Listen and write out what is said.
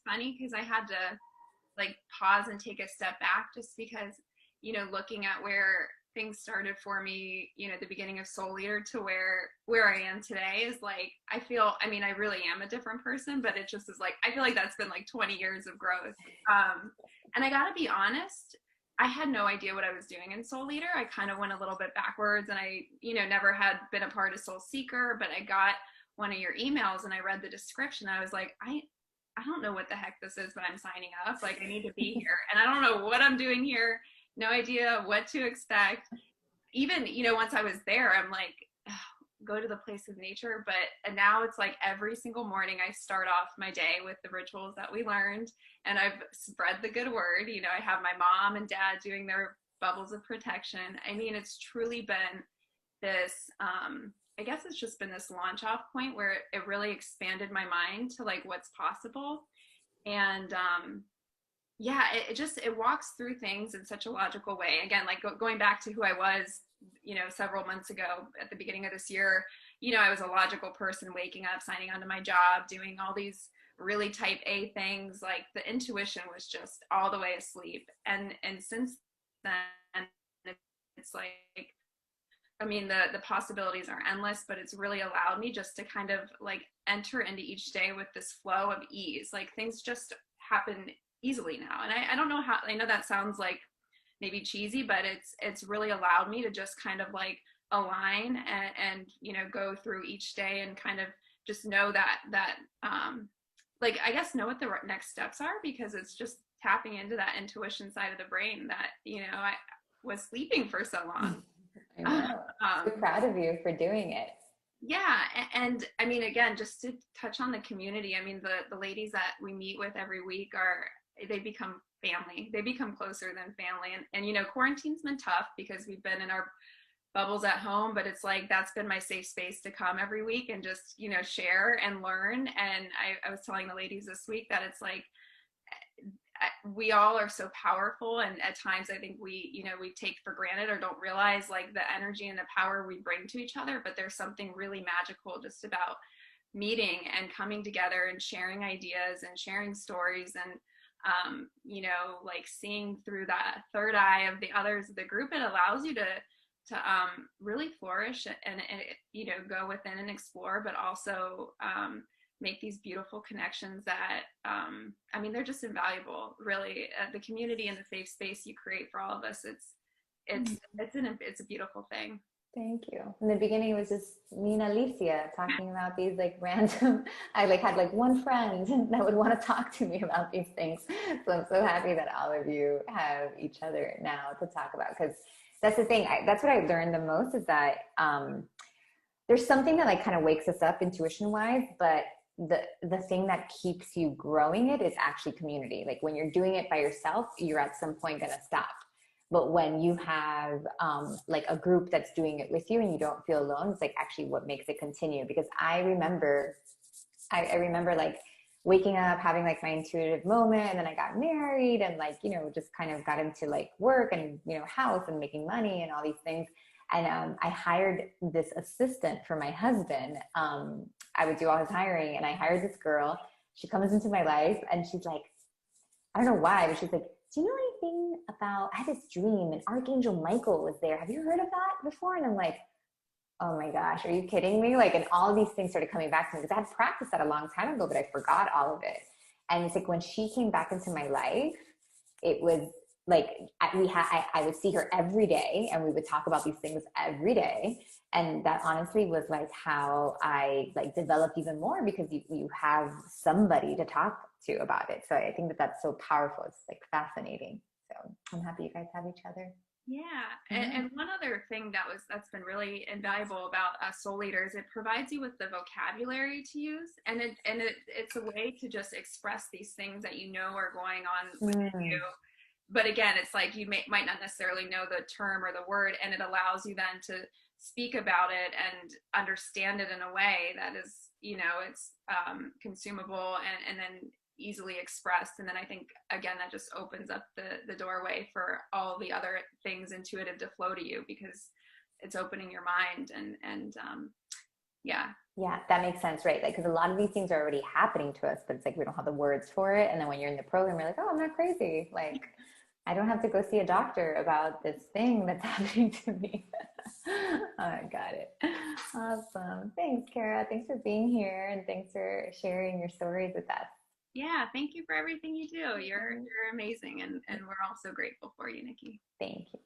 funny because I had to like pause and take a step back just because, looking at where things started for me, at the beginning of Soul Leader to where I am today is like, I really am a different person, but it just is like, I feel like that's been like 20 years of growth. And I gotta be honest, I had no idea what I was doing in Soul Leader. I kind of went a little bit backwards and I, never had been a part of Soul Seeker, but I got one of your emails and I read the description. I was like, I don't know what the heck this is, but I'm signing up. Like I need to be here. And I don't know what I'm doing here. No idea what to expect. Even, once I was there, I'm like, go to the place of nature. But now it's like every single morning I start off my day with the rituals that we learned and I've spread the good word. I have my mom and dad doing their bubbles of protection. I mean, it's truly been this, I guess it's just been this launch off point where it really expanded my mind to like what's possible. And yeah, it walks through things in such a logical way. Again, like going back to who I was, several months ago at the beginning of this year, I was a logical person waking up, signing on to my job, doing all these really type A things. Like the intuition was just all the way asleep. And since then, it's like, the possibilities are endless, but it's really allowed me just to kind of like enter into each day with this flow of ease. Like things just happen easily now. And I don't know how, I know that sounds like maybe cheesy, but it's really allowed me to just kind of like align and go through each day and kind of just know that like, I guess know what the next steps are, because it's just tapping into that intuition side of the brain that, I was sleeping for so long. I know. So proud of you for doing it. Yeah. And I mean, again, just to touch on the community, I mean, the ladies that we meet with every week they become family. They become closer than family. And quarantine's been tough because we've been in our bubbles at home, but it's like, that's been my safe space to come every week and just, share and learn. And I was telling the ladies this week that it's like, we all are so powerful, and at times I think we take for granted or don't realize like the energy and the power we bring to each other, but there's something really magical just about meeting and coming together and sharing ideas and sharing stories and like seeing through that third eye of the others of the group. It allows you to really flourish and go within and explore, but also make these beautiful connections that they're just invaluable, really. The community and the safe space you create for all of us, it's a beautiful thing. Thank you. In the beginning, it was just me and Alicia talking about these like random, I like had like one friend that would want to talk to me about these things. So I'm so happy that all of you have each other now to talk about, because that's the thing. That's what I learned the most is that there's something that like kind of wakes us up intuition wise, but the thing that keeps you growing it is actually community. Like when you're doing it by yourself, you're at some point going to stop. But when you have like a group that's doing it with you and you don't feel alone, it's like actually what makes it continue. Because I remember like waking up, having like my intuitive moment, and then I got married and like, just kind of got into like work and, house and making money and all these things. And I hired this assistant for my husband. I would do all his hiring, and I hired this girl. She comes into my life and she's like, I don't know why, but she's like, do you know anything about, I had this dream and Archangel Michael was there. Have you heard of that before? And I'm like, oh my gosh, are you kidding me? Like, and all these things started coming back to me because I had practiced that a long time ago, but I forgot all of it. And it's like when she came back into my life, it was like I would see her every day and we would talk about these things every day. And that honestly was like how I like developed even more, because you have somebody to talk to about it. So I think that that's so powerful. It's like fascinating. So I'm happy you guys have each other. Yeah. And one other thing that's been really invaluable about soul leaders, it provides you with the vocabulary to use, and it's a way to just express these things that are going on within you. But again, it's like you might not necessarily know the term or the word, and it allows you then to speak about it and understand it in a way that is, it's consumable and then easily expressed. And then I think, again, that just opens up the doorway for all the other things intuitive to flow to you, because it's opening your mind and Yeah. Yeah, that makes sense, right? Like, because a lot of these things are already happening to us, but it's like we don't have the words for it. And then when you're in the program, you're like, oh, I'm not crazy. Like, I don't have to go see a doctor about this thing that's happening to me. I got it. Awesome. Thanks, Kara. Thanks for being here and thanks for sharing your stories with us. Yeah, thank you for everything you do. You're amazing, and we're all so grateful for you, Nikki. Thank you.